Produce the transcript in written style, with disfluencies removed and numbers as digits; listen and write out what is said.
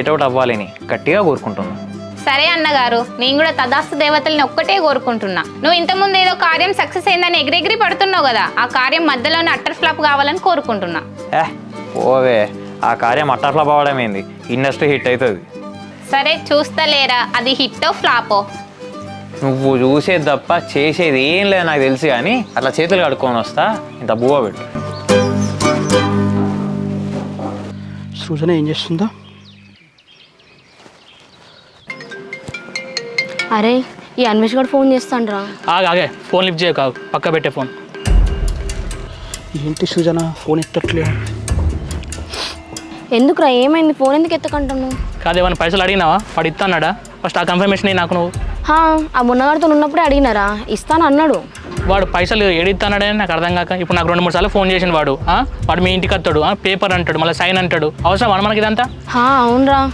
Get out అవ్వాలని గట్టిగా కోరుకుంటున్నాను. సరే అన్నగారు, నేను కూడా తదాస్తు దేవతల్ని ఒక్కటే కోరుకుంటున్నా. నువ్వు ఇంతకుముందు ఏదో కార్యం సక్సెస్ అయిందని ఎగిరెగిరి పడుతున్నావు కదా, ఆ కార్యం మధ్యలోనే అట్టర్ ఫ్లాప్ కావాలని కోరుకుంటున్నా. ఓవే, ఆ కార్యం అట్టర్ ఫ్లాప్ అవ్వడం ఏంది, ఇండస్ట్రీ హిట్ అవుతుంది. సరే చూస్తలేరా, అది హిట్టో ఫ్లాపో? నువ్వు చూసేది తప్ప చేసేది ఏం లేదు నాకు తెలుసు, కానీ అట్లా చేతులు కడుక్కొని వస్తా, ఇంత బువ్వ పెట్టు. సృజన ఏం చేస్తుందా? అరే ఈ అన్వేష్ గారు ఫోన్ చేస్తాండ్రా. ఆగే ఫోన్ లిఫ్ట్ చేయకు, పక్క పెట్టే ఫోన్. ఏంటి సృజన ఫోన్ ఎత్తట్లేదు? ఎందుకురా, ఏమైంది? ఫోన్ ఎందుకు ఎత్తకంటున్నావు? కాదు, ఏమైనా పైసలు అడిగినావా? వాడు ఇస్తాన్నాడా? ఫస్ట్ ఆ కన్ఫర్మేషన్ నాకు నువ్వు. ఆ మున్నగారితో ఉన్నప్పుడే అడిగినారా, ఇస్తాను అన్నాడు. వాడు పైసలు ఏడిస్తానాడని నాకు అర్థం కాక ఇప్పుడు నాకు 2-3 సార్లు ఫోన్ చేసిన వాడు. వాడు మీ ఇంటికి వస్తాడు, పేపర్ అంటాడు, మళ్ళీ సైన్ అంటాడు. అవసరం మనకి ఇదంతా? అవునరా,